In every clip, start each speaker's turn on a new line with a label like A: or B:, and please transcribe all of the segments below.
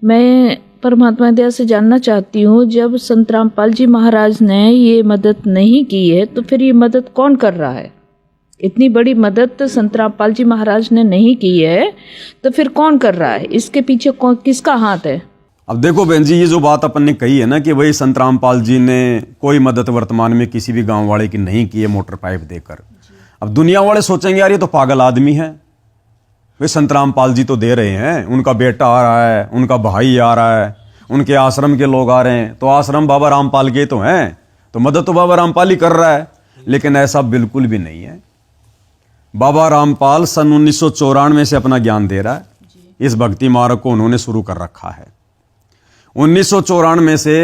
A: मैं परमात्मा दया से जानना चाहती हूँ, जब संत रामपाल जी महाराज ने ये मदद नहीं की है तो फिर ये मदद कौन कर रहा है? इतनी बड़ी मदद तो संत रामपाल जी महाराज ने नहीं की है तो फिर कौन कर रहा है? इसके पीछे किसका हाथ है?
B: अब देखो बहन जी, ये जो बात अपन ने कही है ना कि वही संत रामपाल जी ने कोई मदद वर्तमान में किसी भी गांव वाले की नहीं की है मोटर पाइप देकर। अब दुनिया वाले सोचेंगे यार ये तो पागल आदमी है, वे संत रामपाल जी तो दे रहे हैं, उनका बेटा आ रहा है, उनका भाई आ रहा है, उनके आश्रम के लोग आ रहे हैं, तो आश्रम बाबा रामपाल के तो हैं, तो मदद तो बाबा रामपाल ही कर रहा है। लेकिन ऐसा बिल्कुल भी नहीं है। बाबा रामपाल सन 1994 से अपना ज्ञान दे रहा है। इस भक्ति मार्ग को उन्होंने शुरू कर रखा है। 1994 से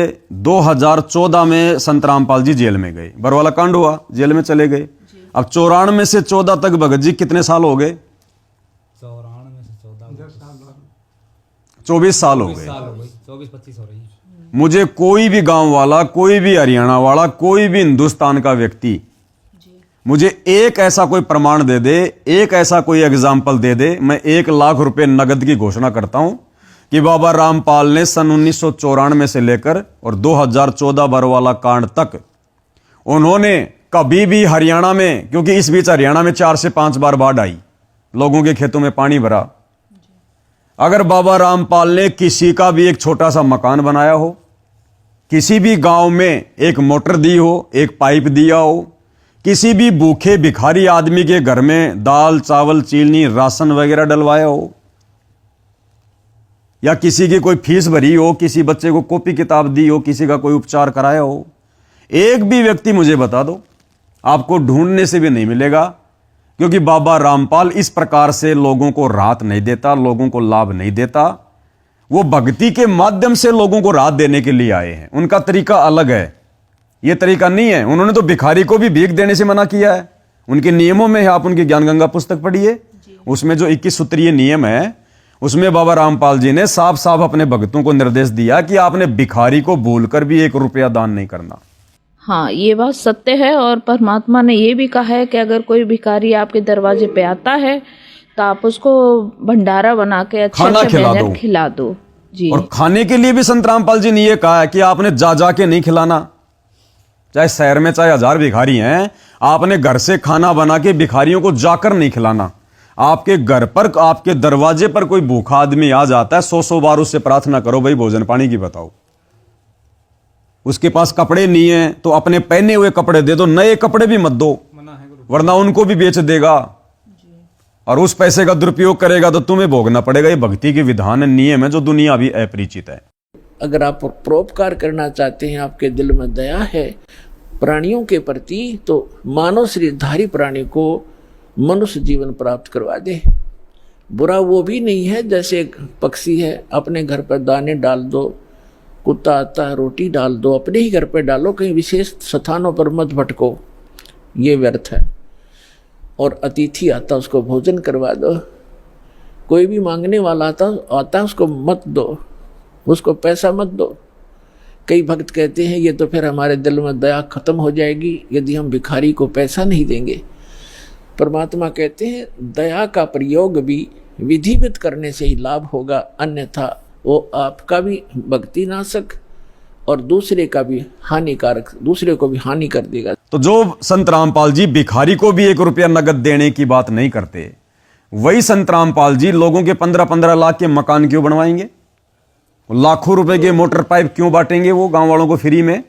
B: 2014 में संत रामपाल जी जेल में गए, बरवाला कांड हुआ, जेल में चले गए। अब 94 से 14 तक भगत जी कितने साल हो गए? 24 साल हो गए।
C: 24-25 हो रही है।
B: मुझे कोई भी गांव वाला, कोई भी हरियाणा वाला, कोई भी हिंदुस्तान का व्यक्ति मुझे एक ऐसा कोई प्रमाण दे दे, एक ऐसा कोई एग्जाम्पल दे दे, मैं 1 लाख रुपए नगद की घोषणा करता हूं कि बाबा रामपाल ने सन 1994 से लेकर और 2014 बरवाला कांड तक उन्होंने कभी भी हरियाणा में, क्योंकि इस बीच हरियाणा में 4 से 5 बार बाढ़ आई, लोगों के खेतों में पानी भरा, अगर बाबा रामपाल ने किसी का भी एक छोटा सा मकान बनाया हो, किसी भी गांव में एक मोटर दी हो, एक पाइप दिया हो, किसी भी भूखे भिखारी आदमी के घर में दाल चावल चीनी राशन वगैरह डलवाया हो, या किसी की कोई फीस भरी हो, किसी बच्चे को कॉपी किताब दी हो, किसी का कोई उपचार कराया हो, एक भी व्यक्ति मुझे बता दो, आपको ढूंढने से भी नहीं मिलेगा। क्योंकि बाबा रामपाल इस प्रकार से लोगों को राहत नहीं देता, लोगों को लाभ नहीं देता। वो भक्ति के माध्यम से लोगों को राहत देने के लिए आए हैं। उनका तरीका अलग है, ये तरीका नहीं है। उन्होंने तो भिखारी को भी भीख देने से मना किया है। उनके नियमों में है, आप उनकी ज्ञान गंगा पुस्तक पढ़िए, उसमें जो 21 सूत्रीय नियम है, उसमें बाबा रामपाल जी ने साफ साफ अपने भक्तों को निर्देश दिया कि आपने भिखारी को भूलकर भी 1 रुपया दान नहीं करना।
A: हाँ, ये बात सत्य है। और परमात्मा ने ये भी कहा है कि अगर कोई भिखारी आपके दरवाजे पे आता है तो आप उसको भंडारा बना के अच्छा खिला दो। जी।
B: और खाने के लिए भी संत रामपाल जी ने ये कहा है कि आपने जा के नहीं खिलाना। चाहे शहर में चाहे 1000 भिखारी हैं, आपने घर से खाना बना के भिखारियों को जाकर नहीं खिलाना। आपके घर पर, आपके दरवाजे पर कोई भूखा आदमी आ जाता है, 100 बार उससे प्रार्थना करो, भाई भोजन पानी की बताओ। उसके पास कपड़े नहीं है तो अपने पहने हुए कपड़े दे दो, नए कपड़े भी मत दो, वरना उनको भी बेच देगा और उस पैसे का दुरुपयोग करेगा तो तुम्हें भोगना पड़ेगा। ये भक्ति के विधान नियम है जो दुनिया अभी अपरिचित है।
D: अगर आप परोपकार करना चाहते हैं, आपके दिल में दया है प्राणियों के प्रति, तो मानव शरीरधारी प्राणी को मनुष्य जीवन प्राप्त करवा दे। बुरा वो भी नहीं है, जैसे एक पक्षी है, अपने घर पर दाने डाल दो, कुत्ता आता है रोटी डाल दो, अपने ही घर पर डालो, कहीं विशेष स्थानों पर मत भटको, ये व्यर्थ है। और अतिथि आता उसको भोजन करवा दो, कोई भी मांगने वाला आता उसको मत दो, उसको पैसा मत दो। कई भक्त कहते हैं ये तो फिर हमारे दिल में दया खत्म हो जाएगी यदि हम भिखारी को पैसा नहीं देंगे। परमात्मा कहते हैं दया का प्रयोग भी विधिवत करने से ही लाभ होगा, अन्यथा वो आपका भी भक्ति नाशक और दूसरे का भी हानिकारक, दूसरे को भी हानि कर देगा।
B: तो जो संत रामपाल जी भिखारी को भी 1 रुपया नगद देने की बात नहीं करते, वही संत रामपाल जी लोगों के 15-15 लाख के मकान क्यों बनवाएंगे? लाखों रुपए के मोटर पाइप क्यों बांटेंगे वो गांव वालों को फ्री में?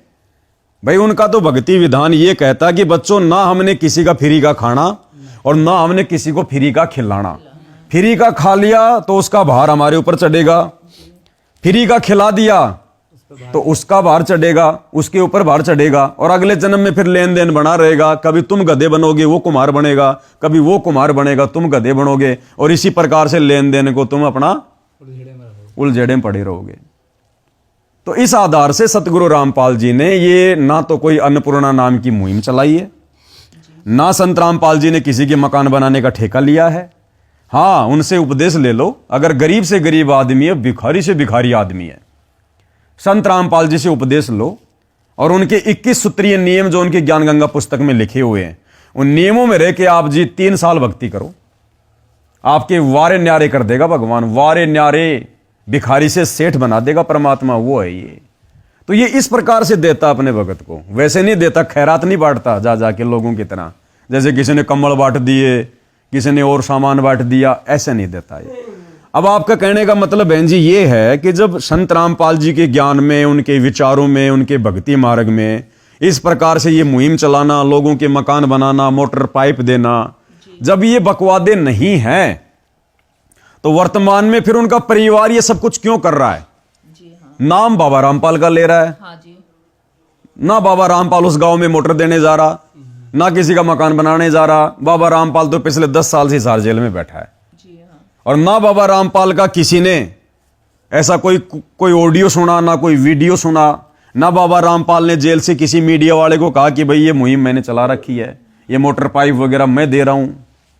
B: भाई उनका तो भक्ति विधान ये कहता कि बच्चों, ना हमने किसी का फ्री का खाना और ना हमने किसी को फ्री का खिलाना। फ्री का खा लिया तो उसका भार हमारे ऊपर चढ़ेगा, फ्री का खिला दिया तो उसका भार चढ़ेगा, उसके ऊपर भार चढ़ेगा, और अगले जन्म में फिर लेन देन बना रहेगा। कभी तुम गधे बनोगे वो कुम्हार बनेगा, कभी वो कुम्हार बनेगा तुम गधे बनोगे, और इसी प्रकार से लेन देन को तुम अपना उलझेड़े में पड़े रहोगे। तो इस आधार से सतगुरु रामपाल जी ने ये ना तो कोई अन्नपूर्णा नाम की मुहिम चलाई है, ना संत रामपाल जी ने किसी के मकान बनाने का ठेका लिया है। हाँ, उनसे उपदेश ले लो। अगर गरीब से गरीब आदमी है, भिखारी से भिखारी आदमी है, संत रामपाल जी से उपदेश लो और उनके 21 सूत्रीय नियम जो उनकी ज्ञान गंगा पुस्तक में लिखे हुए हैं, उन नियमों में रह के आप जी 3 साल भक्ति करो, आपके वारे न्यारे कर देगा भगवान। वारे न्यारे भिखारी से सेठ बना देगा परमात्मा, वो है ये। तो ये इस प्रकार से देता अपने भगत को, वैसे नहीं देता, खैरात नहीं बांटता जा जाके लोगों की तरह, जैसे किसी ने कम्बल बांट दिए, किसी ने और सामान बांट दिया, ऐसे नहीं देता ये। अब आपका कहने का मतलब बहन जी ये है कि जब संत रामपाल जी के ज्ञान में, उनके विचारों में, उनके भक्ति मार्ग में इस प्रकार से ये मुहिम चलाना, लोगों के मकान बनाना, मोटर पाइप देना, जब ये बकवादे नहीं हैं तो वर्तमान में फिर उनका परिवार ये सब कुछ क्यों कर रहा है? नाम बाबा रामपाल का ले रहा है, ना बाबा रामपाल उस गांव में मोटर देने जा रहा, ना किसी का मकान बनाने जा रहा। बाबा रामपाल तो पिछले 10 साल से हिसार जेल में बैठा है, और ना बाबा रामपाल का किसी ने ऐसा कोई ऑडियो सुना, ना कोई वीडियो सुना, ना बाबा रामपाल ने जेल से किसी मीडिया वाले को कहा कि भाई ये मुहिम मैंने चला रखी है, ये मोटर पाइप वगैरह मैं दे रहा हूं,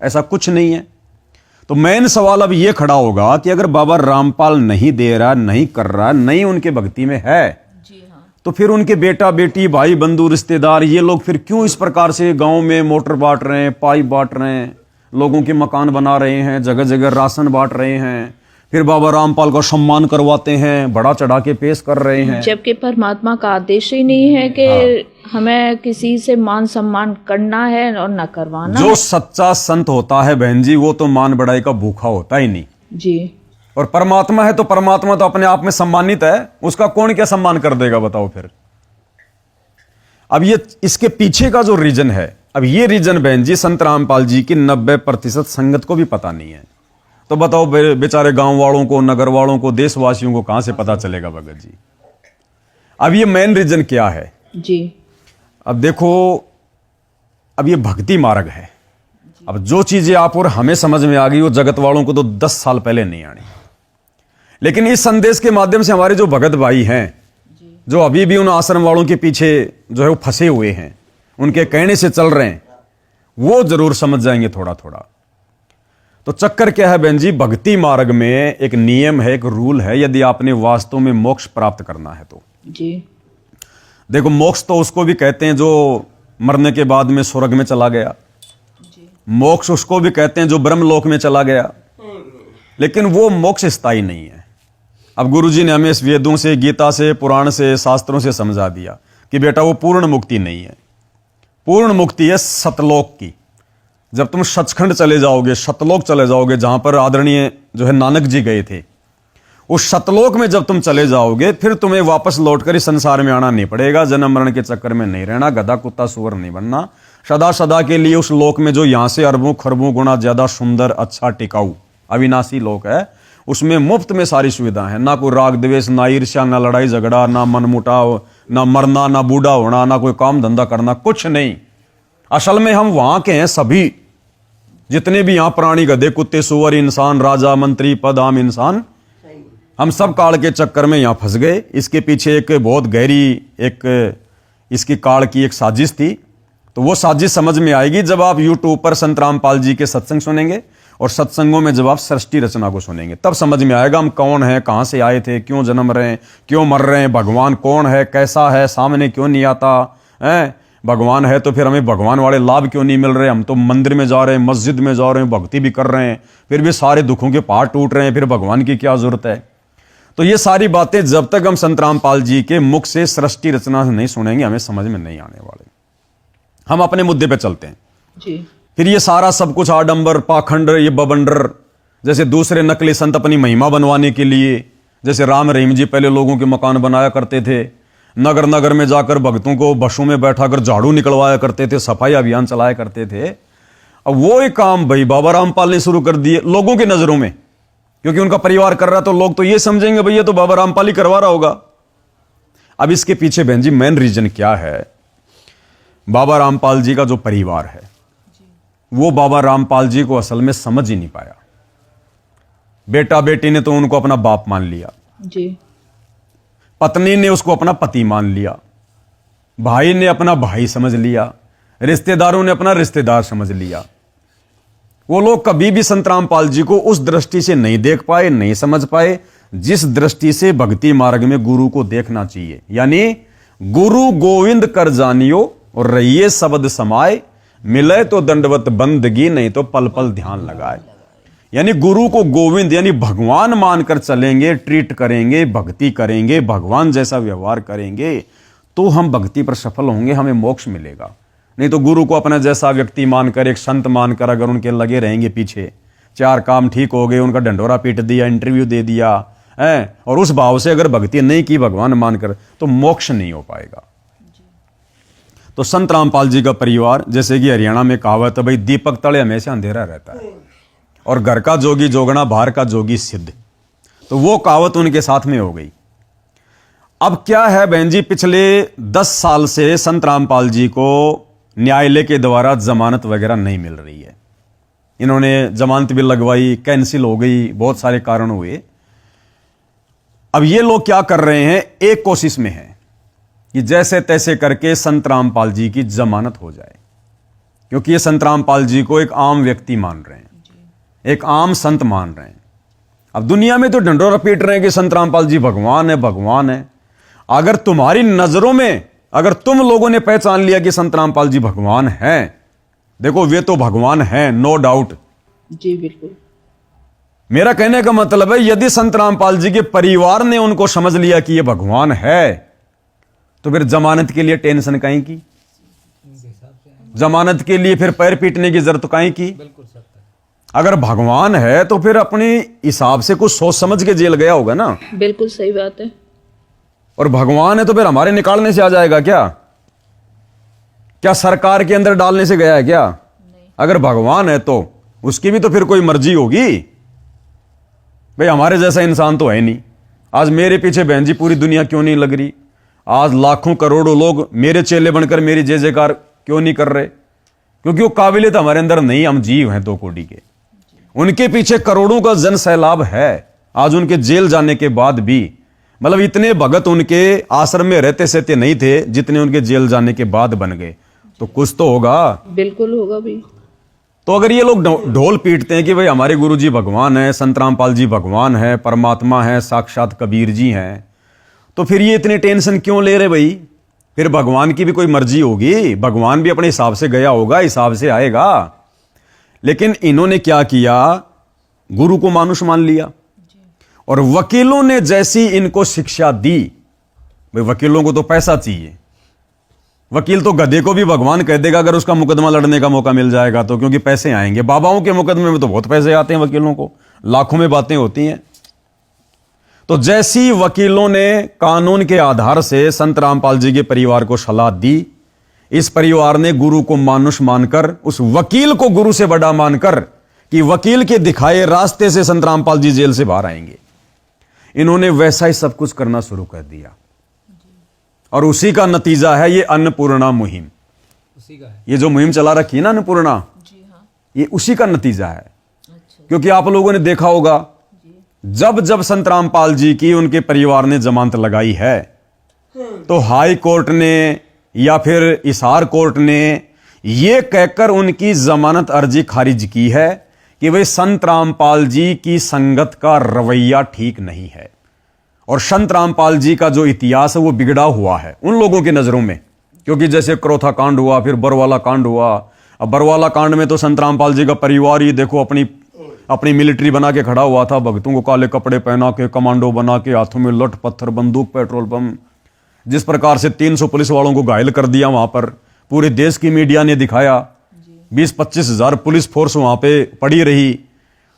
B: ऐसा कुछ नहीं है। तो मेन सवाल अब ये खड़ा होगा कि अगर बाबा रामपाल नहीं दे रहा, नहीं कर रहा, नहीं उनके भक्ति में है, तो फिर उनके बेटा बेटी, भाई बंधु, रिश्तेदार, ये लोग फिर क्यों इस प्रकार से गांव में मोटर बांट रहे हैं, पाइप बांट रहे हैं, लोगों के मकान बना रहे हैं, जगह जगह राशन बांट रहे हैं, फिर बाबा रामपाल का सम्मान करवाते हैं, बड़ा चढ़ा के पेश कर रहे हैं,
A: जबकि परमात्मा का आदेश ही नहीं है कि हमें किसी से मान सम्मान करना है और न करवाना।
B: जो सच्चा संत होता है बहन जी, वो तो मान बढ़ाई का भूखा होता ही नहीं
A: जी।
B: और परमात्मा है तो परमात्मा तो अपने आप में सम्मानित है, उसका कौन क्या सम्मान कर देगा बताओ फिर। अब ये इसके पीछे का जो रीजन है, अब ये रीजन बहन जी संत रामपाल जी की 90% संगत को भी पता नहीं है, तो बताओ बेचारे गांव वालों को, नगर वालों को, देशवासियों को कहां से पता चलेगा भगत जी। अब ये मेन रीजन क्या है
A: जी?
B: अब देखो, अब ये भक्ति मार्ग है। अब जो चीजें आप और हमें समझ में आ गई वो जगत वालों को तो 10 साल पहले नहीं आनी, लेकिन इस संदेश के माध्यम से हमारे जो भगत भाई हैं, जो अभी भी उन आश्रम वालों के पीछे जो है वो फंसे हुए हैं, उनके कहने से चल रहे हैं, वो जरूर समझ जाएंगे थोड़ा थोड़ा। तो चक्कर क्या है बहन जी, भक्ति मार्ग में एक नियम है, एक रूल है, यदि आपने वास्तव में मोक्ष प्राप्त करना है तो
A: जी।
B: देखो, मोक्ष तो उसको भी कहते हैं जो मरने के बाद में स्वर्ग में चला गया, मोक्ष उसको भी कहते हैं जो ब्रह्मलोक में चला गया, लेकिन वो मोक्ष स्थायी नहीं है। अब गुरुजी ने हमें इस वेदों से, गीता से, पुराण से, शास्त्रों से समझा दिया कि बेटा वो पूर्ण मुक्ति नहीं है। पूर्ण मुक्ति है सतलोक की। जब तुम सचखंड चले जाओगे, सतलोक चले जाओगे, जहां पर आदरणीय जो है नानक जी गए थे, उस सतलोक में जब तुम चले जाओगे, फिर तुम्हें वापस लौटकर इस संसार में आना नहीं पड़ेगा, जन्म मरण के चक्कर में नहीं रहना, गधा कुत्ता सुअर नहीं बनना, सदा सदा के लिए उस लोक में जो यहां से अरबों खरबों गुना ज्यादा सुंदर, अच्छा, टिकाऊ, अविनाशी लोक है, उसमें मुफ्त में सारी सुविधा है। ना कोई राग द्वेष, ना ईर्ष्या, ना लड़ाई झगड़ा, ना मनमुटाव, ना मरना, ना बूढ़ा होना, ना कोई काम धंधा करना, कुछ नहीं। असल में हम वहां के हैं सभी, जितने भी यहां प्राणी, गधे, कुत्ते, सुअर, इंसान, राजा, मंत्री, पद, आम इंसान, हम सब काल के चक्कर में यहां फंस गए। इसके पीछे एक बहुत गहरी, एक इसकी काल की एक साजिश थी। तो वो साजिश समझ में आएगी जब आप यूट्यूब पर संत रामपाल जी के सत्संग सुनेंगे, और सत्संगों में जब आप सृष्टि रचना को सुनेंगे, तब समझ में आएगा हम कौन है, कहां से आए थे, क्यों जन्म रहे हैं, क्यों मर रहे हैं, भगवान कौन है, कैसा है, सामने क्यों नहीं आता है, भगवान है तो फिर हमें भगवान वाले लाभ क्यों नहीं मिल रहे। हम तो मंदिर में जा रहे हैं, मस्जिद में जा रहे हैं, भक्ति भी कर रहे हैं, फिर भी सारे दुखों के पहाड़ टूट रहे हैं, फिर भगवान की क्या जरूरत है। तो ये सारी बातें जब तक हम संत रामपाल जी के मुख से सृष्टि रचना नहीं सुनेंगे, हमें समझ में नहीं आने वाले। हम अपने मुद्दे पे चलते हैं
A: जी।
B: फिर ये सारा सब कुछ आडंबर, पाखंड, ये बबंडर, जैसे दूसरे नकली संत अपनी महिमा बनवाने के लिए, जैसे राम रहीम जी पहले लोगों के मकान बनाया करते थे, नगर नगर में जाकर भक्तों को बसों में बैठाकर झाड़ू निकलवाया करते थे, सफाई अभियान चलाया करते थे। अब वो एक काम भाई बाबा रामपाल ने शुरू कर दिए लोगों की नजरों में, क्योंकि उनका परिवार कर रहा है, तो लोग तो ये समझेंगे भैया तो बाबा रामपाल ही करवा रहा होगा। अब इसके पीछे बहन जी मेन रीजन क्या है? बाबा रामपाल जी का जो परिवार है, वो बाबा रामपाल जी को असल में समझ ही नहीं पाया। बेटा बेटी ने तो उनको अपना बाप मान लिया
A: जी,
B: पत्नी ने उसको अपना पति मान लिया, भाई ने अपना भाई समझ लिया, रिश्तेदारों ने अपना रिश्तेदार समझ लिया। वो लोग कभी भी संत रामपाल जी को उस दृष्टि से नहीं देख पाए, नहीं समझ पाए, जिस दृष्टि से भक्ति मार्ग में गुरु को देखना चाहिए। यानी गुरु गोविंद कर जानियो और रहिए शब्द समाए, मिले तो दंडवत बंदगी, नहीं तो पल पल ध्यान लगाए। यानी गुरु को गोविंद यानी भगवान मानकर चलेंगे, ट्रीट करेंगे, भक्ति करेंगे, भगवान जैसा व्यवहार करेंगे, तो हम भक्ति पर सफल होंगे, हमें मोक्ष मिलेगा। नहीं तो गुरु को अपना जैसा व्यक्ति मानकर, एक संत मानकर अगर उनके लगे रहेंगे पीछे, चार काम ठीक हो गए, उनका ढंडोरा पीट दिया, इंटरव्यू दे दिया है, और उस भाव से अगर भक्ति नहीं की भगवान मानकर, तो मोक्ष नहीं हो पाएगा। तो संत रामपाल जी का परिवार, जैसे कि हरियाणा में कहावत है भाई, दीपक तले हमेशा अंधेरा रहता है और घर का जोगी जोगना, बाहर का जोगी सिद्ध। तो वो कहावत उनके साथ में हो गई। अब क्या है बहन जी, पिछले 10 साल से संत रामपाल जी को न्यायालय के द्वारा जमानत वगैरह नहीं मिल रही है। इन्होंने जमानत भी लगवाई, कैंसिल हो गई, बहुत सारे कारण हुए। अब ये लोग क्या कर रहे हैं, एक कोशिश में है कि जैसे तैसे करके संत रामपाल जी की जमानत हो जाए, क्योंकि ये संत रामपाल जी को एक आम व्यक्ति मान रहे हैं, एक आम संत मान रहे हैं। अब दुनिया में तो ढंडोरा पीट रहे हैं कि संत रामपाल जी भगवान है, भगवान है। अगर तुम्हारी नजरों में, अगर तुम लोगों ने पहचान लिया कि संत रामपाल जी भगवान हैं, देखो वे तो भगवान हैं, नो डाउट।
A: जी बिल्कुल।
B: मेरा कहने का मतलब है, यदि संत रामपाल जी के परिवार ने उनको समझ लिया कि ये भगवान है, तो फिर जमानत के लिए टेंशन काहे की, जमानत के लिए फिर पैर पीटने की जरूरत काहे की। अगर भगवान है तो फिर अपने हिसाब से कुछ सोच समझ के जेल गया होगा ना।
A: बिल्कुल सही बात है।
B: और भगवान है तो फिर हमारे निकालने से आ जाएगा क्या? क्या सरकार के अंदर डालने से गया है क्या? अगर भगवान है तो उसकी भी तो फिर कोई मर्जी होगी। भाई हमारे जैसा इंसान तो है नहीं। आज मेरे पीछे बहन जी पूरी दुनिया क्यों नहीं लग रही? आज लाखों करोड़ों लोग मेरे चेले बनकर मेरी जय जयकार क्यों नहीं कर रहे? क्योंकि वो काबिलियत हमारे अंदर नहीं, हम जीव हैं 2 कोटि के। उनके पीछे करोड़ों का जन सैलाब है। आज उनके जेल जाने के बाद भी, मतलब इतने भगत उनके आश्रम में रहते सहते नहीं थे जितने उनके जेल जाने के बाद बन गए। तो कुछ तो होगा।
A: बिल्कुल होगा भी।
B: तो अगर ये लोग ढोल पीटते हैं कि भाई हमारे गुरुजी भगवान है, संत रामपाल जी भगवान है, परमात्मा है, साक्षात कबीर जी हैं, तो फिर ये इतने टेंशन क्यों ले रहे भाई? फिर भगवान की भी कोई मर्जी होगी, भगवान भी अपने हिसाब से गया होगा, हिसाब से आएगा। लेकिन इन्होंने क्या किया, गुरु को मानुष मान लिया। और वकीलों ने जैसी इनको शिक्षा दी, भाई वकीलों को तो पैसा चाहिए, वकील तो गधे को भी भगवान कह देगा अगर उसका मुकदमा लड़ने का मौका मिल जाएगा तो, क्योंकि पैसे आएंगे। बाबाओं के मुकदमे में तो बहुत पैसे आते हैं वकीलों को, लाखों में बातें होती हैं। तो जैसी वकीलों ने कानून के आधार से संत रामपाल जी के परिवार को सलाह दी, इस परिवार ने गुरु को मानुष मानकर, उस वकील को गुरु से बड़ा मानकर कि वकील के दिखाए रास्ते से संत रामपाल जी जेल से बाहर आएंगे, इन्होंने वैसा ही सब कुछ करना शुरू कर दिया। और उसी का नतीजा है ये अन्नपूर्णा मुहिम।
C: उसी का है
B: ये जो मुहिम चला रखी है ना अन्नपूर्णा, ये उसी का नतीजा है। क्योंकि आप लोगों ने देखा होगा, जब जब संत रामपाल जी की उनके परिवार ने जमानत लगाई है, तो हाई कोर्ट ने या फिर हिसार कोर्ट ने यह कहकर उनकी जमानत अर्जी खारिज की है कि भाई संत रामपाल जी की संगत का रवैया ठीक नहीं है, और संत रामपाल जी का जो इतिहास है वो बिगड़ा हुआ है उन लोगों की नजरों में। क्योंकि जैसे क्रोथा कांड हुआ, फिर बरवाला कांड हुआ। अब बरवाला कांड में तो संत रामपाल जी का परिवार ही देखो अपनी मिलिट्री बना के खड़ा हुआ था, भक्तों को काले कपड़े पहना के, कमांडो बना के, हाथों में लठ पत्थर, बंदूक, पेट्रोल बम। जिस प्रकार से 300 पुलिस वालों को घायल कर दिया वहां पर, पूरे देश की मीडिया ने दिखाया। 20-25 हजार पुलिस फोर्स वहां पे पड़ी रही,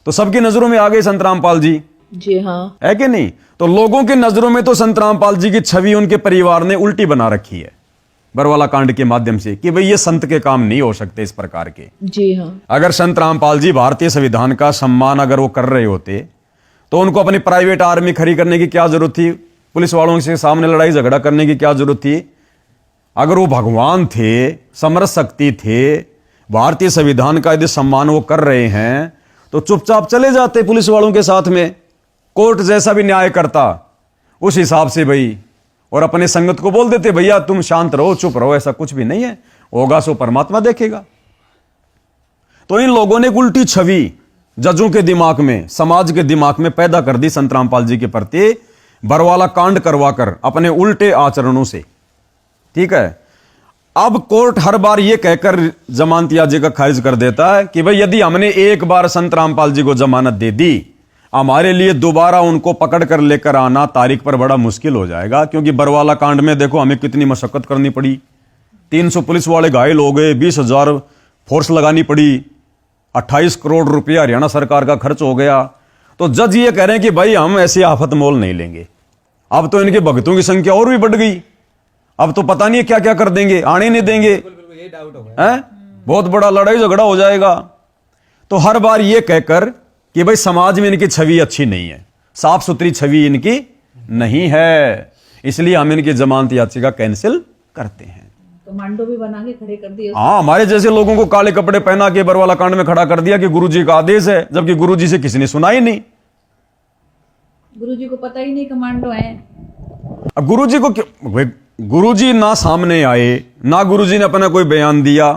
B: तो सबकी नजरों में आ गए संत रामपाल जी।
A: जी हाँ,
B: है कि नहीं? तो लोगों की नजरों में तो संत रामपाल जी की छवि उनके परिवार ने उल्टी बना रखी है बरवाला कांड के माध्यम से, कि भाई ये संत के काम नहीं हो सकते इस प्रकार के।
A: जी हाँ।
B: अगर संत रामपाल जी भारतीय संविधान का सम्मान अगर वो कर रहे होते, तो उनको अपनी प्राइवेट आर्मी खड़ी करने की क्या जरूरत थी? पुलिस वालों से सामने लड़ाई झगड़ा करने की क्या जरूरत थी? अगर वो भगवान थे, समर्थ शक्ति थे, भारतीय संविधान का यदि सम्मान वो कर रहे हैं, तो चुपचाप चले जाते पुलिस वालों के साथ में, कोर्ट जैसा भी न्याय करता उस हिसाब से भाई, और अपने संगत को बोल देते भैया तुम शांत रहो, चुप रहो, ऐसा कुछ भी नहीं है, होगा सो परमात्मा देखेगा। तो इन लोगों ने उल्टी छवि जजों के दिमाग में, समाज के दिमाग में पैदा कर दी संत रामपाल जी के प्रति, बरवाला कांड करवाकर अपने उल्टे आचरणों से। ठीक है। अब कोर्ट हर बार यह कहकर जमानत याचिका खारिज कर देता है कि भाई यदि हमने एक बार संत रामपाल जी को जमानत दे दी, हमारे लिए दोबारा उनको पकड़ कर लेकर आना तारीख पर बड़ा मुश्किल हो जाएगा। क्योंकि बरवाला कांड में देखो हमें कितनी मशक्कत करनी पड़ी, 300 पुलिस वाले घायल हो गए, 20,000 फोर्स लगानी पड़ी, 28 करोड़ रुपया हरियाणा सरकार का खर्च हो गया। तो जज ये कह रहे हैं कि भाई हम ऐसी आफत मोल नहीं लेंगे। अब तो इनके भक्तों की संख्या और भी बढ़ गई, अब तो पता नहीं क्या क्या कर देंगे, आने नहीं देंगे,
C: यही डाउट हो गया
B: हैं? बहुत बड़ा लड़ाई झगड़ा हो जाएगा। तो हर बार ये कहकर कि भाई समाज में इनकी छवि अच्छी नहीं है, साफ सुथरी छवि इनकी नहीं है, इसलिए हम इनकी जमानत याचिका कैंसिल करते हैं।
A: कमांडो भी बना के खड़े कर दिए।
B: हाँ, हमारे जैसे लोगों को काले कपड़े पहना के बरवाला कांड में खड़ा कर दिया कि गुरुजी का आदेश है, जबकि गुरुजी से किसी ने सुना ही नहीं।
A: गुरुजी को पता ही नहीं कमांडो है।
B: अब गुरुजी को गुरुजी ना सामने आए, ना गुरुजी ने अपना कोई बयान दिया।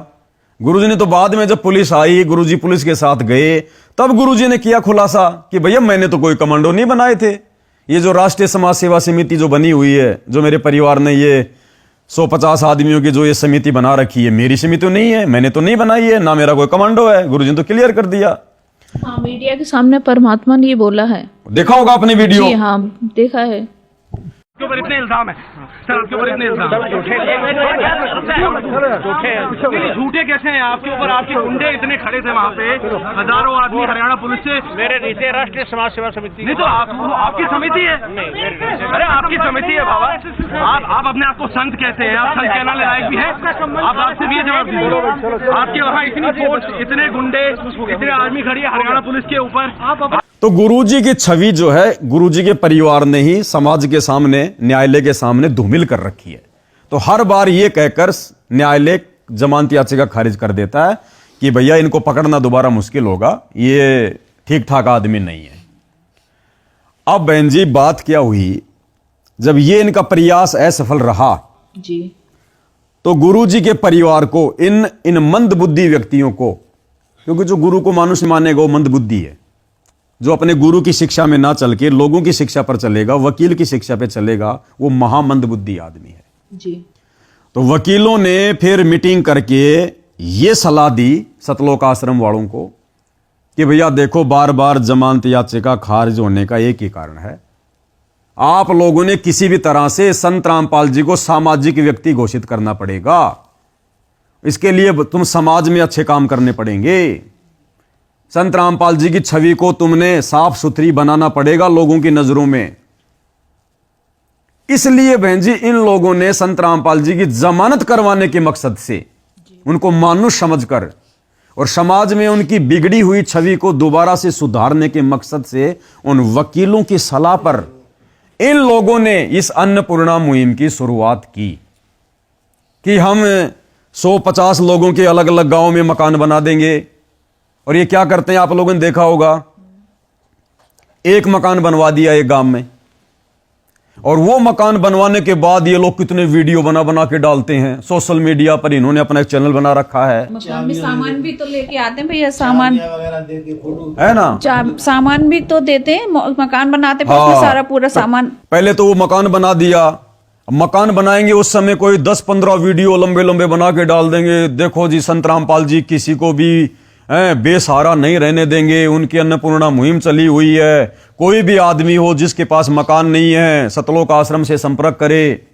B: गुरुजी ने तो बाद में जब पुलिस आई, गुरुजी पुलिस के साथ गए, तब गुरुजी ने किया खुलासा कि भैया मैंने तो कोई कमांडो नहीं बनाए थे। ये जो राष्ट्रीय समाज सेवा समिति जो बनी हुई है, जो मेरे परिवार ने ये 150 आदमियों की जो ये समिति बना रखी है, मेरी समिति तो नहीं है, मैंने तो नहीं बनाई है, ना मेरा कोई कमांडो है। गुरुजी ने तो क्लियर कर दिया।
A: हाँ, मीडिया के सामने परमात्मा ने ये बोला है।
B: देखा होगा आपने वीडियो।
A: जी हाँ, देखा है।
E: आपके ऊपर इतने इल्जाम है सर, आपके ऊपर इतने इल्जाम झूठे कैसे हैं आपके ऊपर? आपके गुंडे इतने खड़े थे वहाँ पे, हजारों आदमी हरियाणा पुलिस से।
F: मेरे नीचे राष्ट्रीय समाज सेवा समिति
E: नहीं तो आपकी समिति है। अरे आपकी समिति है बाबा, आप अपने आप को संत कहते हैं, आप संत कहना लायक भी है। आप आपसे भी ये जवाब दीजिए, आपके वहाँ इतनी फोर्स, इतने गुंडे, इतने आर्मी खड़ी है हरियाणा पुलिस के ऊपर।
B: तो गुरुजी की छवि जो है, गुरुजी के परिवार ने ही समाज के सामने, न्यायालय के सामने धूमिल कर रखी है। तो हर बार यह कहकर न्यायालय जमानत याचिका खारिज कर देता है कि भैया इनको पकड़ना दोबारा मुश्किल होगा, ये ठीक ठाक आदमी नहीं है। अब बहन जी बात क्या हुई, जब ये इनका प्रयास असफल रहा
A: जी,
B: तो गुरुजी के परिवार को, इन मंदबुद्धि व्यक्तियों को, क्योंकि जो गुरु को मनुष्य मानेगा वो मंदबुद्धि है, जो अपने गुरु की शिक्षा में ना चल के लोगों की शिक्षा पर चलेगा, वकील की शिक्षा पे चलेगा, वो महामंदबुद्धि आदमी है
A: जी।
B: तो वकीलों ने फिर मीटिंग करके ये सलाह दी सतलोक आश्रम वालों को कि भैया देखो, बार बार जमानत याचिका खारिज होने का एक ही कारण है, आप लोगों ने किसी भी तरह से संत रामपाल जी को सामाजिक व्यक्ति घोषित करना पड़ेगा। इसके लिए तुम समाज में अच्छे काम करने पड़ेंगे। संत रामपाल जी की छवि को तुमने साफ सुथरी बनाना पड़ेगा लोगों की नजरों में। इसलिए बहन जी इन लोगों ने संत रामपाल जी की जमानत करवाने के मकसद से, उनको मानुष समझकर और समाज में उनकी बिगड़ी हुई छवि को दोबारा से सुधारने के मकसद से, उन वकीलों की सलाह पर इन लोगों ने इस अन्नपूर्णा मुहिम की शुरुआत की कि हम 150 लोगों के अलग अलग गांव में मकान बना देंगे। और ये क्या करते हैं, आप लोगों ने देखा होगा, एक मकान बनवा दिया एक गांव में, और वो मकान बनवाने के बाद ये लोग कितने वीडियो बना बना के डालते हैं सोशल मीडिया पर। इन्होंने अपना एक चैनल बना रखा है।
A: मकान में सामान भी तो लेके आते हैं भैया, सामान
B: है ना,
A: सामान भी तो देते हैं, मकान बनाते हैं,
B: हाँ,
A: सारा पूरा सामान।
B: पहले तो वो मकान बना दिया, मकान बनाएंगे उस समय कोई 10-15 वीडियो लंबे लंबे बना के डाल देंगे, देखो जी संत रामपाल जी किसी को भी बेसहारा नहीं रहने देंगे, उनकी अन्नपूर्णा मुहिम चली हुई है, कोई भी आदमी हो जिसके पास मकान नहीं है सतलोक आश्रम से संपर्क करे।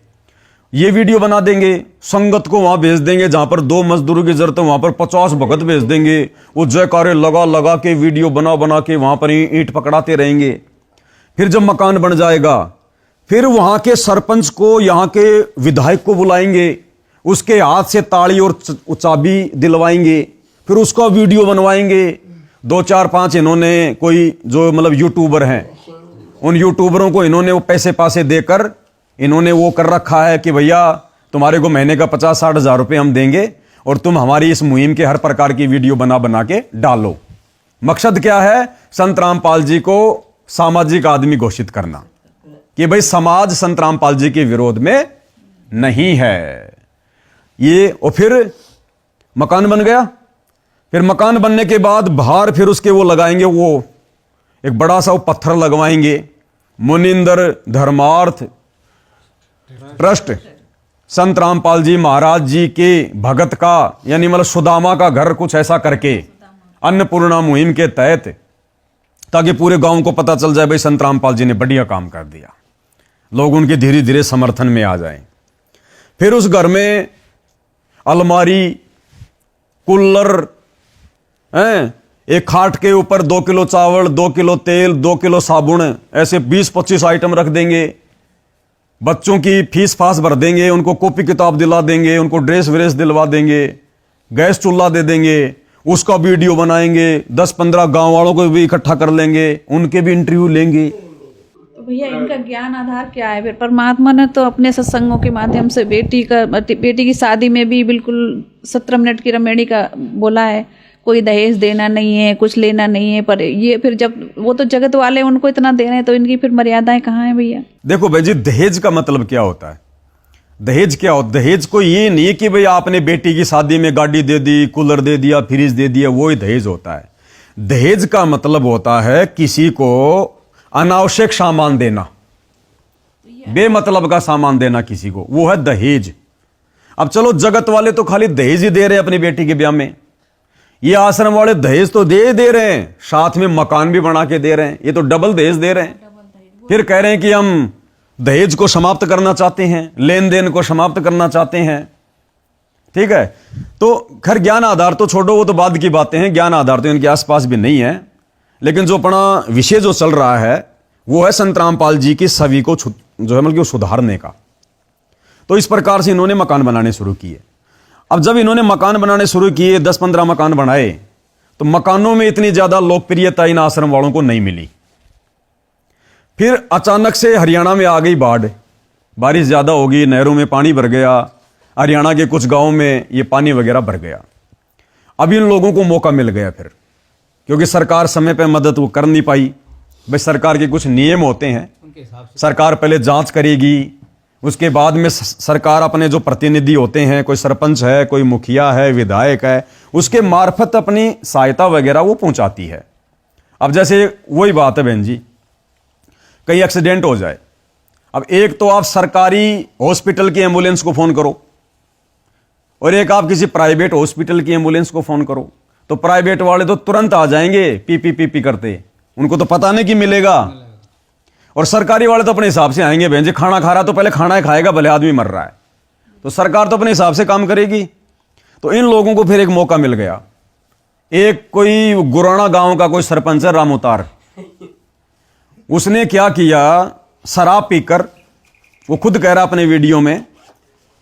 B: ये वीडियो बना देंगे, संगत को वहां भेज देंगे, जहां पर 2 मजदूरों की जरूरत है वहां पर 50 भगत भेज देंगे, वो जयकारे लगा लगा के वीडियो बना बना के वहां पर ईंट पकड़ाते रहेंगे। फिर जब मकान बन जाएगा, फिर वहां के सरपंच को, यहां के विधायक को बुलाएंगे, उसके हाथ से ताली और चाबी दिलवाएंगे, फिर उसका वीडियो बनवाएंगे। 2, 4, 5 इन्होंने कोई जो मतलब यूट्यूबर हैं, उन यूट्यूबरों को इन्होंने वो पैसे पासे देकर इन्होंने वो कर रखा है कि भैया तुम्हारे को महीने का 50-60 हज़ार रुपये हम देंगे और तुम हमारी इस मुहिम के हर प्रकार की वीडियो बना बना के डालो। मकसद क्या है, संत रामपाल जी को सामाजिक आदमी घोषित करना कि भाई समाज संत रामपाल जी के विरोध में नहीं है ये। और फिर मकान बन गया, फिर मकान बनने के बाद बाहर फिर उसके वो लगाएंगे, वो एक बड़ा सा वो पत्थर लगवाएंगे, मुनिंदर धर्मार्थ ट्रस्ट संत रामपाल जी महाराज जी के भगत का यानी मतलब सुदामा का घर कुछ ऐसा करके अन्नपूर्णा मुहिम के तहत, ताकि पूरे गांव को पता चल जाए भाई संत रामपाल जी ने बढ़िया काम कर दिया, लोग उनके धीरे धीरे समर्थन में आ जाएं। फिर उस घर में अलमारी, कूलर, एक खाट के ऊपर 2 किलो चावल, 2 किलो तेल, 2 किलो साबुन, ऐसे 20-25 आइटम रख देंगे। बच्चों की फीस फास भर देंगे, उनको कॉपी किताब दिला देंगे, उनको ड्रेस व्रेस दिलवा देंगे, गैस चूल्हा दे देंगे, उसका वीडियो बनाएंगे, 10-15 गांव वालों को भी इकट्ठा कर लेंगे, उनके भी इंटरव्यू लेंगे।
A: तो भैया इनका ज्ञान आधार क्या है? फिर परमात्मा ने तो अपने सत्संगों के माध्यम से बेटी की शादी में भी बिल्कुल 17 मिनट की रमेणी का बोला है, कोई दहेज देना नहीं है, कुछ लेना नहीं है। पर ये फिर जब वो तो जगत वाले उनको इतना दे रहे हैं, तो इनकी फिर मर्यादाएं कहाँ हैं भैया?
B: देखो भाई जी, दहेज का मतलब क्या होता है? दहेज क्या होता? दहेज को ये नहीं है कि भाई आपने बेटी की शादी में गाड़ी दे दी, कूलर दे दिया, फ्रिज दे दिया, वो ही दहेज होता है। दहेज का मतलब होता है किसी को अनावश्यक सामान देना, बेमतलब का सामान देना किसी को, वो है दहेज। अब चलो जगत वाले तो खाली दहेज ही दे रहे हैं अपनी बेटी के ब्याह में, ये आश्रम वाले दहेज तो दे रहे हैं, साथ में मकान भी बना के दे रहे हैं, ये तो डबल दहेज दे रहे हैं। फिर कह रहे हैं कि हम दहेज को समाप्त करना चाहते हैं, लेन देन को समाप्त करना चाहते हैं। ठीक है, तो खैर ज्ञान आधार तो छोड़ो, वो तो बाद की बातें हैं, ज्ञान आधार तो इनके आसपास भी नहीं है। लेकिन जो अपना विषय जो चल रहा है वो है संत रामपाल जी की छवि को जो है मतलब सुधारने का। तो इस प्रकार से इन्होंने मकान बनाने शुरू किए। अब जब इन्होंने मकान बनाने शुरू किए, 10-15 मकान बनाए, तो मकानों में इतनी ज्यादा लोकप्रियता इन आश्रम वालों को नहीं मिली। फिर अचानक से हरियाणा में आ गई बाढ़, बारिश ज्यादा होगी, नहरों में पानी भर गया, हरियाणा के कुछ गांवों में ये पानी वगैरह भर गया। अब इन लोगों को मौका मिल गया फिर, क्योंकि सरकार समय पर मदद वो कर नहीं पाई। भाई सरकार के कुछ नियम होते हैं, सरकार पहले जांच करेगी, उसके बाद में सरकार अपने जो प्रतिनिधि होते हैं, कोई सरपंच है, कोई मुखिया है, विधायक है, उसके मार्फत अपनी सहायता वगैरह वो पहुंचाती है। अब जैसे वही बात है बहन जी, कहीं एक्सीडेंट हो जाए, अब एक तो आप सरकारी हॉस्पिटल की एम्बुलेंस को फोन करो और एक आप किसी प्राइवेट हॉस्पिटल की एम्बुलेंस को फोन करो, तो प्राइवेट वाले तो तुरंत आ जाएंगे पी करते, उनको तो पता नहीं कि मिलेगा। और सरकारी वाले तो अपने हिसाब से आएंगे, बहन जी खाना खा रहा तो पहले खाना ही खाएगा, भले आदमी मर रहा है, तो सरकार तो अपने हिसाब से काम करेगी। तो इन लोगों को फिर एक मौका मिल गया। एक कोई गुराना गांव का कोई सरपंच है, राम उतार, उसने क्या किया, शराब पीकर, वो खुद कह रहा अपने वीडियो में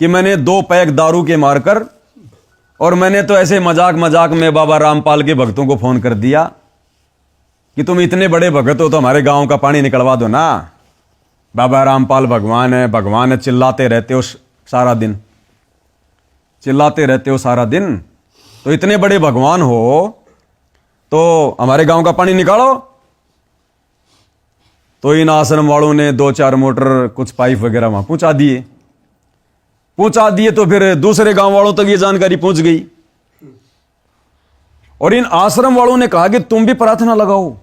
B: कि मैंने 2 पैक दारू के मारकर, और मैंने तो ऐसे मजाक मजाक में बाबा रामपाल के भक्तों को फोन कर दिया कि तुम इतने बड़े भगत हो तो हमारे गांव का पानी निकलवा दो ना, बाबा रामपाल भगवान है, भगवान है, चिल्लाते रहते हो सारा दिन, चिल्लाते रहते हो सारा दिन, तो इतने बड़े भगवान हो तो हमारे गांव का पानी निकालो। तो इन आश्रम वालों ने 2-4 मोटर, कुछ पाइप वगैरह वहां पहुंचा दिए, तो फिर दूसरे गांव वालों तक ये जानकारी पहुंच गई, और इन आश्रम वालों ने कहा कि तुम भी प्रार्थना लगाओ,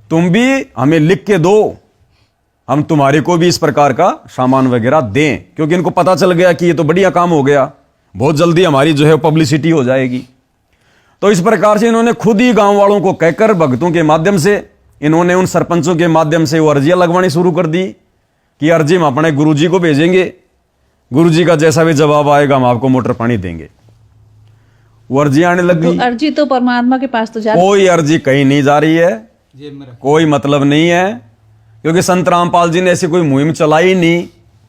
B: तुम भी हमें लिख के दो, हम तुम्हारे को भी इस प्रकार का सामान वगैरह दें, क्योंकि इनको पता चल गया कि ये तो बढ़िया काम हो गया, बहुत जल्दी हमारी जो है पब्लिसिटी हो जाएगी। तो इस प्रकार से इन्होंने खुद ही गांव वालों को कहकर, भक्तों के माध्यम से, इन्होंने उन सरपंचों के माध्यम से वो अर्जियां लगवानी शुरू कर दी कि अर्जी हम अपने गुरुजी को भेजेंगे, गुरुजी का जैसा भी जवाब आएगा हम आपको मोटर पानी देंगे। वो अर्जी आने लग गई।
A: तो अर्जी तो परमात्मा के पास तो जा,
B: कोई अर्जी कहीं नहीं जा रही है, कोई मतलब नहीं है, क्योंकि संत रामपाल जी ने ऐसी कोई मुहिम चलाई नहीं,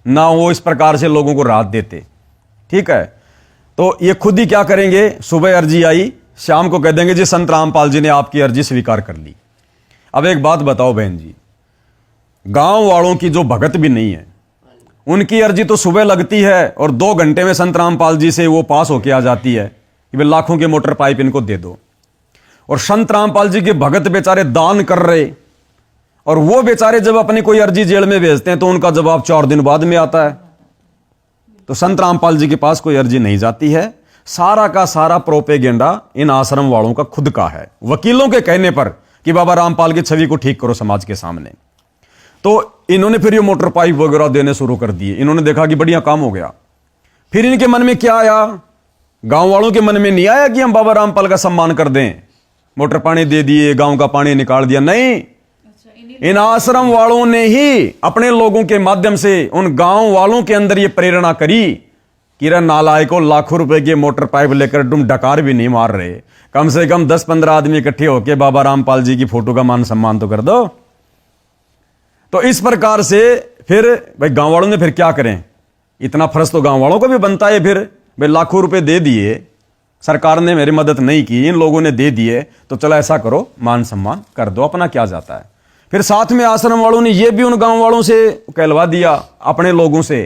B: ना वो इस प्रकार से लोगों को राहत देते। ठीक है, तो ये खुद ही क्या करेंगे, सुबह अर्जी आई, शाम को कह देंगे जी संत रामपाल जी ने आपकी अर्जी स्वीकार कर ली। अब एक बात बताओ बहन जी, गांव वालों की जो भगत भी नहीं है, उनकी अर्जी तो सुबह लगती है और 2 घंटे में संत रामपाल जी से वो पास होके आ जाती है कि भाई लाखों के मोटर पाइप इनको दे दो। और संत रामपाल जी के भगत बेचारे दान कर रहे, और वो बेचारे जब अपनी कोई अर्जी जेल में भेजते हैं तो उनका जवाब 4 दिन बाद में आता है। तो संत रामपाल जी के पास कोई अर्जी नहीं जाती है, सारा का सारा प्रोपेगेंडा इन आश्रम वालों का खुद का है, वकीलों के कहने पर कि बाबा रामपाल की छवि को ठीक करो समाज के सामने। तो इन्होंने फिर ये मोटर पाइप वगैरह देने शुरू कर दिए। इन्होंने देखा कि बढ़िया काम हो गया। फिर इनके मन में क्या आया, गांव वालों के मन में नहीं आया कि हम बाबा रामपाल का सम्मान कर दें, मोटर पानी दे दिए, गांव का पानी निकाल दिया। नहीं, इन आश्रम वालों ने ही अपने लोगों के माध्यम से उन गांव वालों के अंदर ये प्रेरणा करी कि रे नालायकों, लाखों रुपए के मोटर पाइप लेकर तुम डकार भी नहीं मार रहे, कम से कम 10-15 आदमी इकट्ठे होकर बाबा रामपाल जी की फोटो का मान सम्मान तो कर दो। तो इस प्रकार से फिर भाई गांव वालों ने फिर क्या करें, इतना फर्ज तो गांव वालों को भी बनता है। फिर भाई लाखों रुपए दे दिए, सरकार ने मेरी मदद नहीं की, इन लोगों ने दे दिए, तो चलो ऐसा करो, मान सम्मान कर दो, अपना क्या जाता है। फिर साथ में आश्रम वालों ने यह भी उन गांव वालों से कहलवा दिया, अपने लोगों से,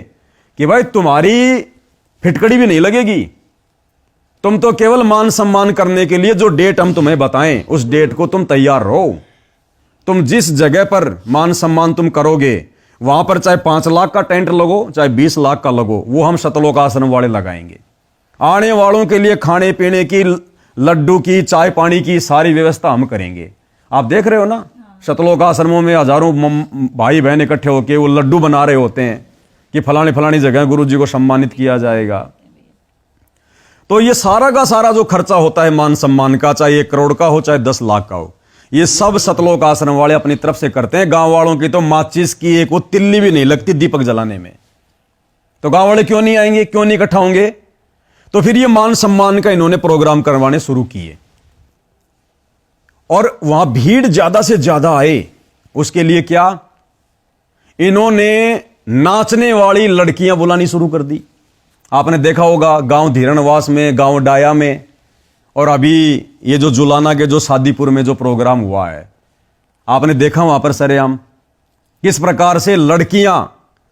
B: कि भाई तुम्हारी फिटकड़ी भी नहीं लगेगी, तुम तो केवल मान सम्मान करने के लिए जो डेट हम तुम्हें बताएं उस डेट को तुम तैयार रहो। तुम जिस जगह पर मान सम्मान तुम करोगे वहां पर चाहे 5 लाख का टेंट लगो, चाहे 20 लाख का लगो, वो हम सतलोक आश्रम वाले लगाएंगे। आने वालों के लिए खाने पीने की, लड्डू की, चाय पानी की सारी व्यवस्था हम करेंगे। आप देख रहे हो ना, सतलोक आश्रमों में हजारों भाई बहन इकट्ठे होकर वो लड्डू बना रहे होते हैं कि फलानी फलानी जगह गुरु जी को सम्मानित किया जाएगा। तो ये सारा का सारा जो खर्चा होता है मान सम्मान का, चाहे 1 करोड़ का हो, चाहे 10 लाख का हो, ये सब सतलोक आश्रम वाले अपनी तरफ से करते हैं। गांव वालों की तो माचिस की एक वो तिल्ली भी नहीं लगती दीपक जलाने में। तो गांव वाले क्यों नहीं आएंगे, क्यों नहीं इकट्ठा होंगे? तो फिर ये मान सम्मान का इन्होंने प्रोग्राम करवाने शुरू किए और वहां भीड़ ज्यादा से ज्यादा आए। उसके लिए क्या, इन्होंने नाचने वाली लड़कियां बुलानी शुरू कर दी। आपने देखा होगा गांव धीरणवास में, गांव डाया में, और अभी ये जो जुलाना के जो शादीपुर में जो प्रोग्राम हुआ है, आपने देखा वहां पर सरेआम किस प्रकार से लड़कियां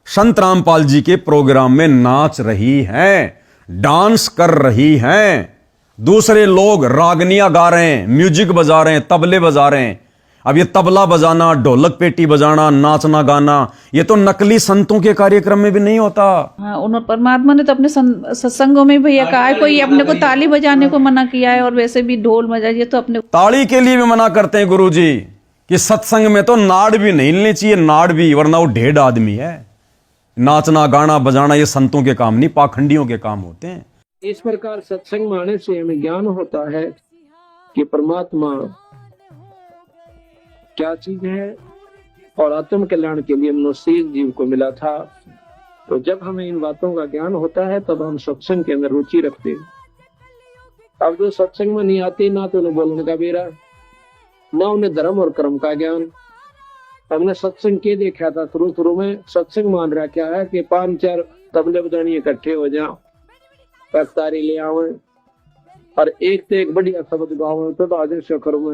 B: संत रामपाल जी के प्रोग्राम में नाच रही हैं, डांस कर रही हैं। दूसरे लोग रागनियां गा रहे हैं, म्यूजिक बजा रहे हैं, तबले बजा रहे हैं। अब ये तबला बजाना, ढोलक पेटी बजाना, नाचना गाना, ये तो नकली संतों के कार्यक्रम में भी नहीं होता।
A: हाँ, उन्होंने परमात्मा ने तो अपने सत्संगों में भैया कहा है, कोई अपने को ताली बजाने को मना किया है और वैसे भी ढोल बजाइए तो अपने
B: ताली के लिए भी मना करते हैं गुरु जी कि सत्संग में तो नाड़ भी नहीं लेनी चाहिए, नाड़ भी, वरना वो ढेड आदमी है। नाचना गाना बजाना ये संतों के काम नहीं, पाखंडियों के काम होते हैं।
D: इस प्रकार सत्संग में आने से हमें ज्ञान होता है कि परमात्मा क्या चीज है और आत्म कल्याण के लिए मनुष्य जीव को मिला था। तो जब हमें इन बातों का ज्ञान होता है तब हम सत्संग के अंदर रुचि रखते हैं। अब जो सत्संग में नहीं आते, ना तो उन्हें बोलने का बेरा, ना उन्हें धर्म और कर्म का ज्ञान। हमने सत्संग के देखा था शुरू में, सत्संग मान रहा क्या है कि 5-4 तबले बजानी इकट्ठे हो जाओ, पफ्तारी ले आवे और एक से एक बढ़िया शब्द गाओ, तो आदर से करो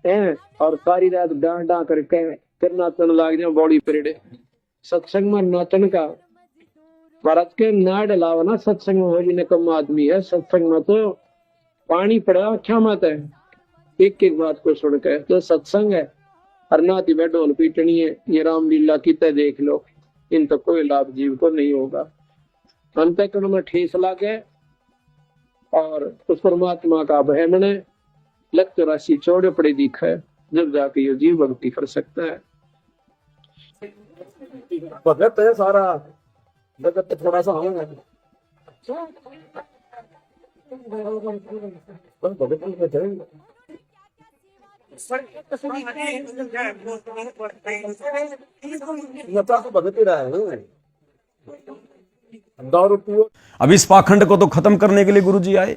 D: है, और सारी रात डांडा करके फिर नाचन लाग जाओ बॉडी परेड। सत्संग में नाचन का भारत के ना डलावा ना सत्संग में हो जी कम आदमी है। सत्संग में तो पानी पड़ा क्या मत है, एक एक बात को सुन के तो सत्संग है। और नाती ढोल पीटनी है, ये रामलीला की तय देख लो, इन तो कोई लाभ जीव को नहीं होगा। अंतःकरण में ठेस लागे और उस परमात्मा का भय मने लक्ष्य राशि चौड़े पड़े दिखा है, जब जाके ये जीव भक्ति कर सकता है।
E: भगत है सारा जगत, थोड़ा सा होगा तो भगत ही रहा है।
B: अब इस पाखंड को तो खत्म करने के लिए गुरुजी आए।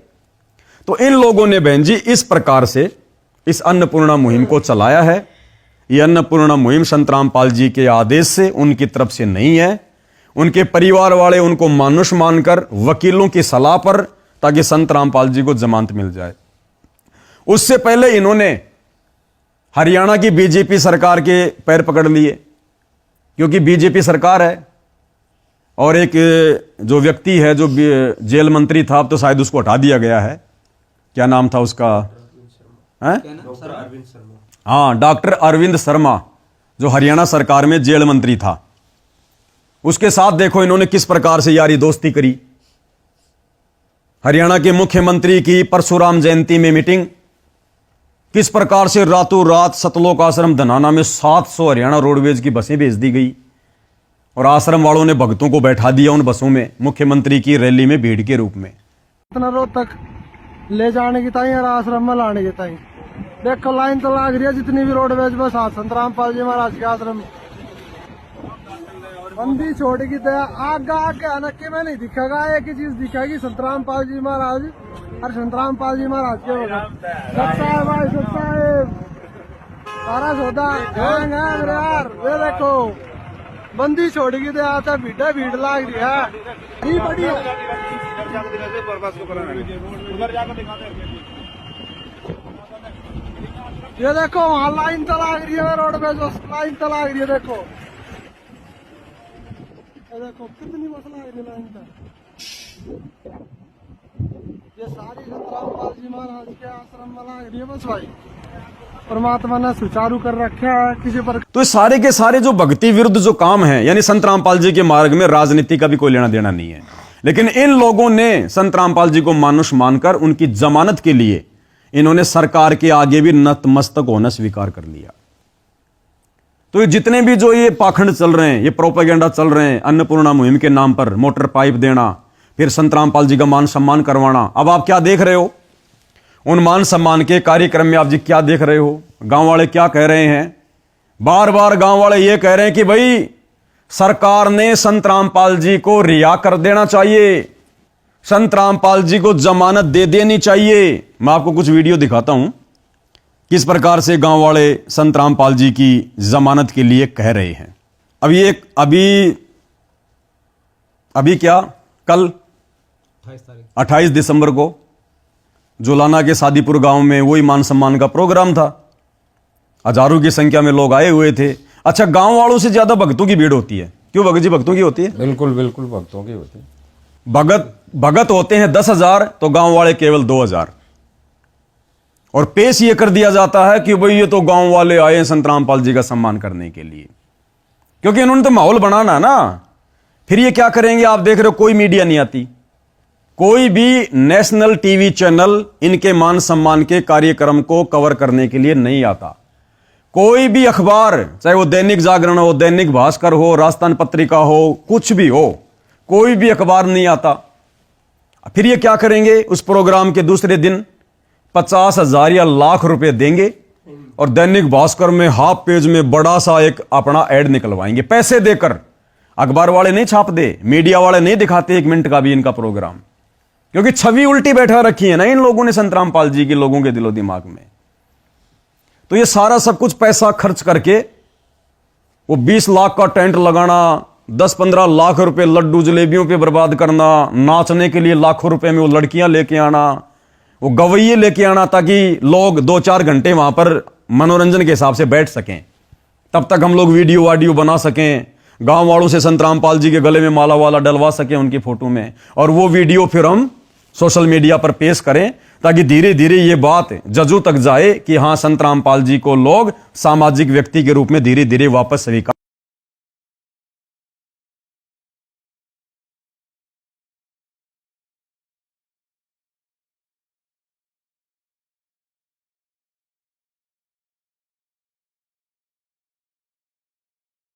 B: तो इन लोगों ने बहन जी इस प्रकार से इस अन्नपूर्णा मुहिम को चलाया है। यह अन्नपूर्णा मुहिम संत रामपाल जी के आदेश से, उनकी तरफ से नहीं है। उनके परिवार वाले उनको मानुष मानकर वकीलों की सलाह पर, ताकि संत रामपाल जी को जमानत मिल जाए। उससे पहले इन्होंने हरियाणा की बीजेपी सरकार के पैर पकड़ लिए, क्योंकि बीजेपी सरकार है और एक जो व्यक्ति है जो जेल मंत्री था, अब तो शायद उसको हटा दिया गया है, क्या नाम था उसका, हाँ, डॉक्टर अरविंद शर्मा, जो हरियाणा सरकार में जेल मंत्री था। उसके साथ देखो इन्होंने किस प्रकार से यारी दोस्ती करी। हरियाणा के मुख्यमंत्री की परशुराम जयंती में मीटिंग, किस प्रकार से रातों रात सतलोक आश्रम धनाना में 700 हरियाणा रोडवेज की बसें भेज दी गई और आश्रम वालों ने भक्तों को बैठा दिया उन बसों में मुख्यमंत्री की रैली में भीड़ के रूप में।
G: इतना रोड तक ले जाने की ताई और आश्रम में लाने की ताई देखो लाइन तो लाग रही है जितनी भी रोडवेज बस संत रामपाल जी महाराज के आश्रम बंदी छोड़ की दया आगे आगे आना के में नहीं दिखेगा। एक ही चीज दिखेगी संत रामपाल जी महाराज और संत रामपाल जी महाराज के होगा सच्चा है भाई सच्चा है सारा सौदा गैंग है मेरे यार। ये देखो बंदी छोड़ की दया आता भीड़ लाग रही है ये बड़ी ये देखो वहाँ लाइन तो लाग रही है रोड पे जो लाइन तो लाग रही है देखो ये देखो कितनी मसला है लाइन का। ये सारी संत रामपाल जी महाराज के आश्रम में लाग रही है बस भाई परमात्मा ने सुचारू कर रखा है किसी पर।
B: तो सारे के सारे जो भक्ति विरुद्ध जो काम है यानी संत रामपाल जी के मार्ग में राजनीति का भी कोई लेना देना नहीं है, लेकिन इन लोगों ने संत रामपाल जी को मानुष मानकर उनकी जमानत के लिए इन्होंने सरकार के आगे भी नतमस्तक होना स्वीकार कर लिया। तो ये जितने भी जो ये पाखंड चल रहे हैं, ये प्रोपेगेंडा चल रहे हैं, अन्नपूर्णा मुहिम के नाम पर मोटर पाइप देना, फिर संत रामपाल जी का मान सम्मान करवाना, अब आप क्या देख रहे हो उन मान सम्मान के कार्यक्रम में? आप जी क्या देख रहे हो? गांव वाले क्या कह रहे हैं? बार बार गांव वाले ये कह रहे हैं कि भाई सरकार ने संत रामपाल जी को रिहा कर देना चाहिए, संत रामपाल जी को जमानत दे देनी चाहिए। मैं आपको कुछ वीडियो दिखाता हूं किस प्रकार से गांव वाले संत रामपाल जी की जमानत के लिए कह रहे हैं। अभी क्या कल 28 दिसंबर को जोलाना के सादीपुर गांव में वही मान सम्मान का प्रोग्राम था, हजारों की संख्या में लोग आए हुए थे। अच्छा, गांव वालों से ज्यादा भक्तों की भीड़ होती है, क्यों भगत जी? भक्तों की होती है,
C: बिल्कुल बिल्कुल भक्तों की होती है।
B: भगत होते हैं 10,000 तो गांव वाले केवल 2,000 और पेश ये कर दिया जाता है कि भाई ये तो गांव वाले आए हैं संत रामपाल जी का सम्मान करने के लिए, क्योंकि इन्होंने तो माहौल बनाना है ना। फिर ये क्या करेंगे? आप देख रहे हो कोई मीडिया नहीं आती, कोई भी नेशनल टीवी चैनल इनके मान सम्मान के कार्यक्रम को कवर करने के लिए नहीं आता। कोई भी अखबार, चाहे वो दैनिक जागरण हो, दैनिक भास्कर हो, राजस्थान पत्रिका हो, कुछ भी हो, कोई भी अखबार नहीं आता। फिर ये क्या करेंगे? उस प्रोग्राम के दूसरे दिन 50,000 या लाख रुपए देंगे और दैनिक भास्कर में हाफ पेज में बड़ा सा एक अपना एड निकलवाएंगे पैसे देकर। अखबार वाले नहीं छाप दे, मीडिया वाले नहीं दिखाते 1 मिनट का भी इनका प्रोग्राम, क्योंकि छवि उल्टी बैठा रखी है ना इन लोगों ने संत रामपाल जी के लोगों के दिलो दिमाग में। तो ये सारा सब कुछ पैसा खर्च करके वो 20 लाख का टेंट लगाना, 10-15 लाख रुपए लड्डू जलेबियों पे बर्बाद करना, नाचने के लिए लाखों रुपए में वो लड़कियां लेके आना, वो गवैये लेके आना ताकि लोग 2-4 घंटे वहां पर मनोरंजन के हिसाब से बैठ सकें, तब तक हम लोग वीडियो वाडियो बना सकें, गांव वालों से संत रामपाल जी के गले में माला वाला डलवा सकें उनकी फोटो में, और वो वीडियो फिर हम सोशल मीडिया पर पेश करें ताकि धीरे धीरे ये बात जजों तक जाए कि हां संत रामपाल जी को लोग सामाजिक व्यक्ति के रूप में धीरे धीरे वापस स्वीकार